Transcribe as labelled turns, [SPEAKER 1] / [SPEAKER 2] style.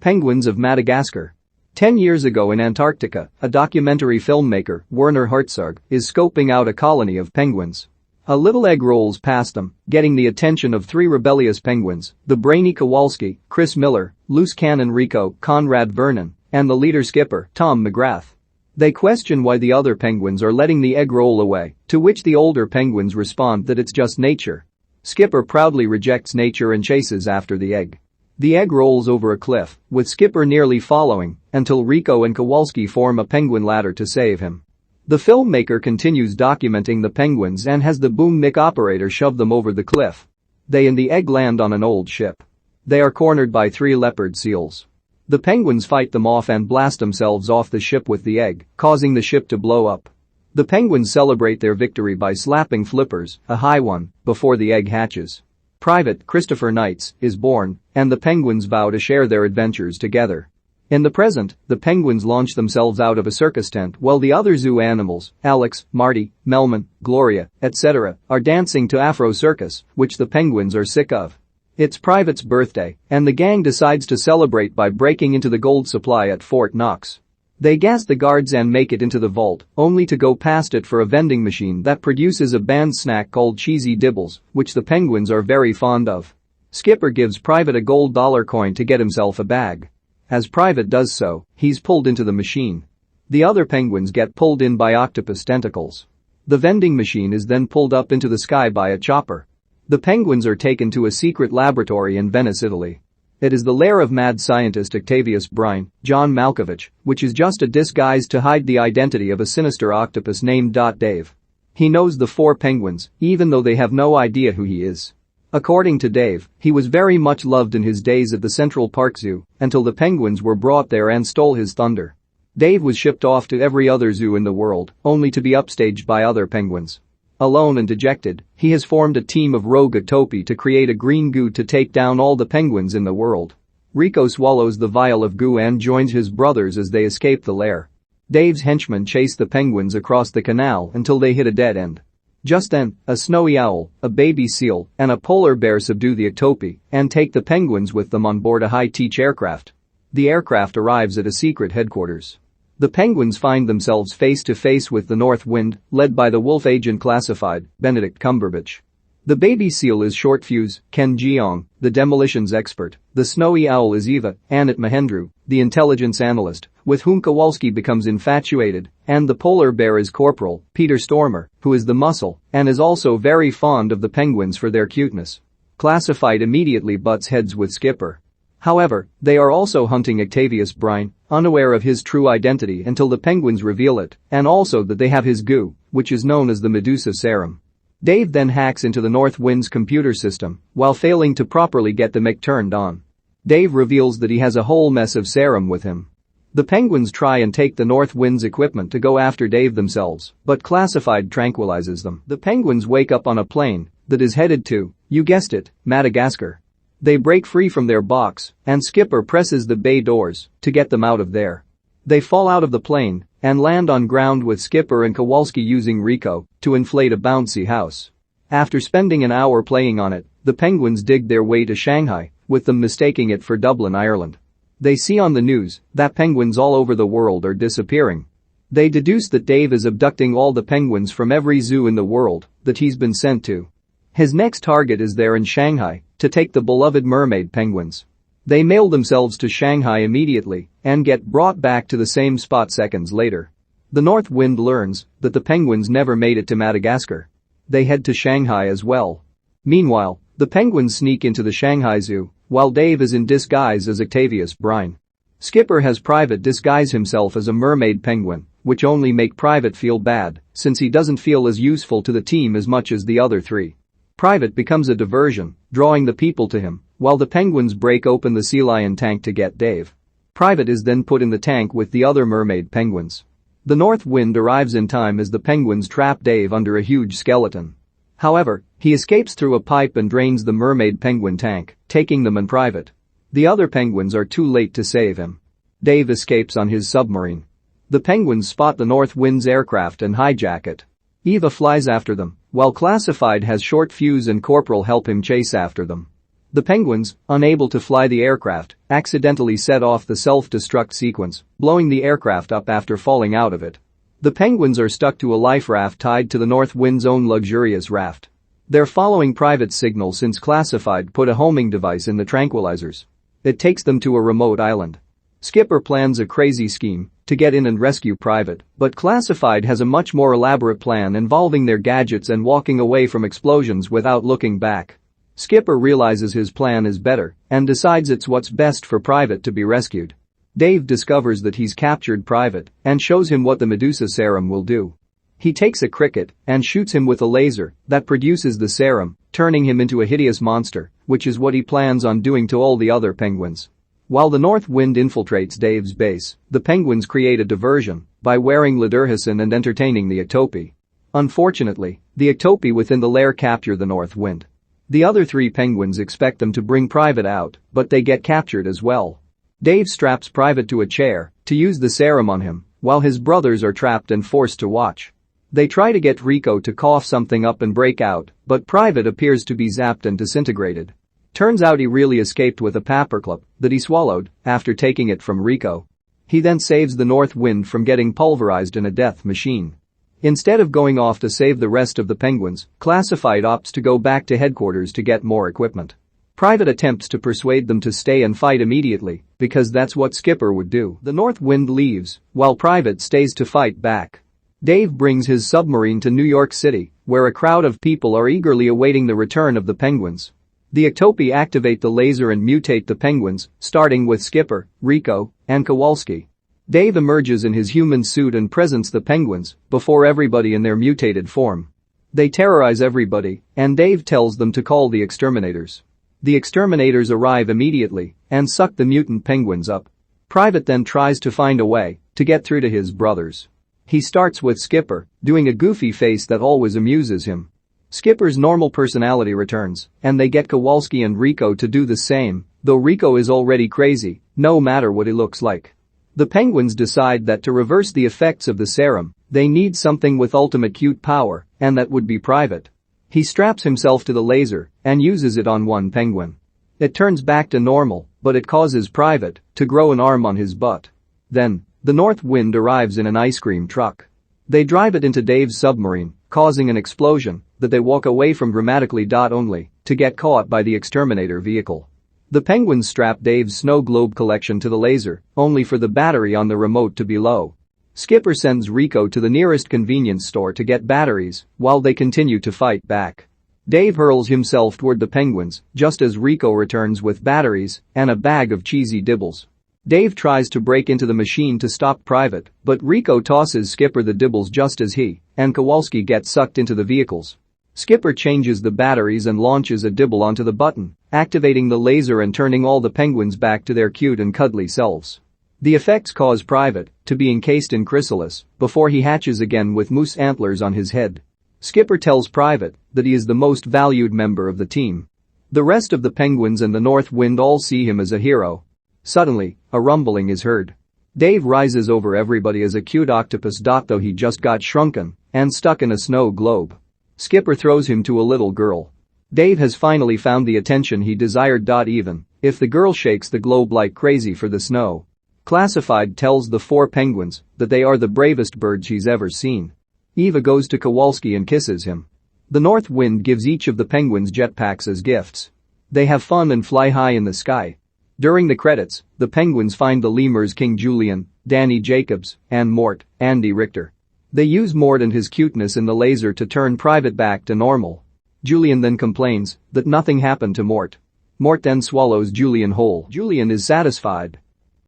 [SPEAKER 1] Penguins of Madagascar. 10 years ago in Antarctica, a documentary filmmaker, Werner Herzog, is scoping out a colony of penguins. A little egg rolls past them, getting the attention of 3 rebellious penguins, the brainy Kowalski, Chris Miller, loose cannon Rico, Conrad Vernon, and the leader skipper, Tom McGrath. They question why the other penguins are letting the egg roll away, to which the older penguins respond that it's just nature. Skipper proudly rejects nature and chases after the egg. The egg rolls over a cliff, with Skipper nearly following, until Rico and Kowalski form a penguin ladder to save him. The filmmaker continues documenting the penguins and has the boom mic operator shove them over the cliff. They and the egg land on an old ship. They are cornered by 3 leopard seals. The penguins fight them off and blast themselves off the ship with the egg, causing the ship to blow up. The penguins celebrate their victory by slapping flippers, a high one, before the egg hatches. Private Christopher Knights is born, and the penguins vow to share their adventures together. In the present, the penguins launch themselves out of a circus tent while the other zoo animals, Alex, Marty, Melman, Gloria, etc., are dancing to Afro Circus, which the penguins are sick of. It's Private's birthday, and the gang decides to celebrate by breaking into the gold supply at Fort Knox. They gas the guards and make it into the vault, only to go past it for a vending machine that produces a banned snack called cheesy dibbles, which the penguins are very fond of. Skipper gives Private a gold dollar coin to get himself a bag. As Private does so, he's pulled into the machine. The other penguins get pulled in by octopus tentacles. The vending machine is then pulled up into the sky by a chopper. The penguins are taken to a secret laboratory in Venice, Italy. It is the lair of mad scientist Octavius Brine, John Malkovich, which is just a disguise to hide the identity of a sinister octopus named Dave. He knows the 4 penguins, even though they have no idea who he is. According to Dave, he was very much loved in his days at the Central Park Zoo, until the penguins were brought there and stole his thunder. Dave was shipped off to every other zoo in the world, only to be upstaged by other penguins. Alone and dejected, he has formed a team of rogue Octopi to create a green goo to take down all the penguins in the world. Rico swallows the vial of goo and joins his brothers as they escape the lair. Dave's henchmen chase the penguins across the canal until they hit a dead end. Just then, a snowy owl, a baby seal, and a polar bear subdue the Octopi and take the penguins with them on board a high-tech aircraft. The aircraft arrives at a secret headquarters. The penguins find themselves face to face with the North Wind, led by the wolf agent classified, Benedict Cumberbatch. The baby seal is Short Fuse, Ken Jeong, the demolitions expert. The snowy owl is Eva, Annet Mahendru, the intelligence analyst, with whom Kowalski becomes infatuated, and the polar bear is Corporal, Peter Stormare, who is the muscle, and is also very fond of the penguins for their cuteness. Classified immediately butts heads with Skipper. However, they are also hunting Octavius Brine, unaware of his true identity until the penguins reveal it, and also that they have his goo, which is known as the Medusa Serum. Dave then hacks into the North Wind's computer system, while failing to properly get the mic turned on. Dave reveals that he has a whole mess of serum with him. The penguins try and take the North Wind's equipment to go after Dave themselves, but Classified tranquilizes them. The penguins wake up on a plane that is headed to, you guessed it, Madagascar. They break free from their box, and Skipper presses the bay doors to get them out of there. They fall out of the plane and land on ground with Skipper and Kowalski using Rico to inflate a bouncy house. After spending an hour playing on it, the penguins dig their way to Shanghai, with them mistaking it for Dublin, Ireland. They see on the news that penguins all over the world are disappearing. They deduce that Dave is abducting all the penguins from every zoo in the world that he's been sent to. His next target is there in Shanghai to take the beloved mermaid penguins. They mail themselves to Shanghai immediately and get brought back to the same spot seconds later. The North Wind learns that the penguins never made it to Madagascar. They head to Shanghai as well. Meanwhile, the penguins sneak into the Shanghai Zoo while Dave is in disguise as Octavius Brine. Skipper has Private disguise himself as a mermaid penguin, which only make Private feel bad since he doesn't feel as useful to the team as much as the other 3. Private becomes a diversion, drawing the people to him, while the penguins break open the sea lion tank to get Dave. Private is then put in the tank with the other mermaid penguins. The North Wind arrives in time as the penguins trap Dave under a huge skeleton. However, he escapes through a pipe and drains the mermaid penguin tank, taking them and Private. The other penguins are too late to save him. Dave escapes on his submarine. The penguins spot the North Wind's aircraft and hijack it. Eva flies after them, while Classified has Short Fuse and Corporal help him chase after them. The Penguins, unable to fly the aircraft, accidentally set off the self-destruct sequence, blowing the aircraft up after falling out of it. The Penguins are stuck to a life raft tied to the North Wind's own luxurious raft. They're following Private's signal since Classified put a homing device in the tranquilizers. It takes them to a remote island. Skipper plans a crazy scheme to get in and rescue Private, but Classified has a much more elaborate plan involving their gadgets and walking away from explosions without looking back. Skipper realizes his plan is better and decides it's what's best for Private to be rescued. Dave discovers that he's captured Private and shows him what the Medusa serum will do. He takes a cricket and shoots him with a laser that produces the serum, turning him into a hideous monster, which is what he plans on doing to all the other penguins. While the North Wind infiltrates Dave's base, the Penguins create a diversion by wearing Lederhosen and entertaining the Ectopi. Unfortunately, the Ectopi within the lair capture the North Wind. The other 3 penguins expect them to bring Private out, but they get captured as well. Dave straps Private to a chair to use the serum on him, while his brothers are trapped and forced to watch. They try to get Rico to cough something up and break out, but Private appears to be zapped and disintegrated. Turns out he really escaped with a paperclip that he swallowed after taking it from Rico. He then saves the North Wind from getting pulverized in a death machine. Instead of going off to save the rest of the penguins, Classified opts to go back to headquarters to get more equipment. Private attempts to persuade them to stay and fight immediately, because that's what Skipper would do. The North Wind leaves, while Private stays to fight back. Dave brings his submarine to New York City, where a crowd of people are eagerly awaiting the return of the penguins. The Ectopi activate the laser and mutate the penguins, starting with Skipper, Rico, and Kowalski. Dave emerges in his human suit and presents the penguins before everybody in their mutated form. They terrorize everybody, and Dave tells them to call the exterminators. The exterminators arrive immediately and suck the mutant penguins up. Private then tries to find a way to get through to his brothers. He starts with Skipper, doing a goofy face that always amuses him. Skipper's normal personality returns, and they get Kowalski and Rico to do the same, though Rico is already crazy, no matter what he looks like. The penguins decide that to reverse the effects of the serum, they need something with ultimate cute power, and that would be Private. He straps himself to the laser and uses it on one penguin. It turns back to normal, but it causes Private to grow an arm on his butt. Then, the North Wind arrives in an ice cream truck. They drive it into Dave's submarine, causing an explosion that they walk away from dramatically. Only to get caught by the exterminator vehicle. The penguins strap Dave's snow globe collection to the laser, only for the battery on the remote to be low. Skipper sends Rico to the nearest convenience store to get batteries while they continue to fight back. Dave hurls himself toward the penguins just as Rico returns with batteries and a bag of cheesy dibbles. Dave tries to break into the machine to stop Private, but Rico tosses Skipper the dibbles just as he and Kowalski get sucked into the vehicles. Skipper changes the batteries and launches a dibble onto the button, activating the laser and turning all the penguins back to their cute and cuddly selves. The effects cause Private to be encased in chrysalis before he hatches again with moose antlers on his head. Skipper tells Private that he is the most valued member of the team. The rest of the penguins and the North Wind all see him as a hero. Suddenly, a rumbling is heard. Dave rises over everybody as a cute octopus. Though he just got shrunken and stuck in a snow globe. Skipper throws him to a little girl. Dave has finally found the attention he desired. Even if the girl shakes the globe like crazy for the snow. Classified tells the 4 penguins that they are the bravest birds he's ever seen. Eva goes to Kowalski and kisses him. The North Wind gives each of the penguins jetpacks as gifts. They have fun and fly high in the sky. During the credits, the penguins find the lemurs King Julian, Danny Jacobs, and Mort, Andy Richter. They use Mort and his cuteness in the laser to turn Private back to normal. Julian then complains that nothing happened to Mort. Mort then swallows Julian whole. Julian is satisfied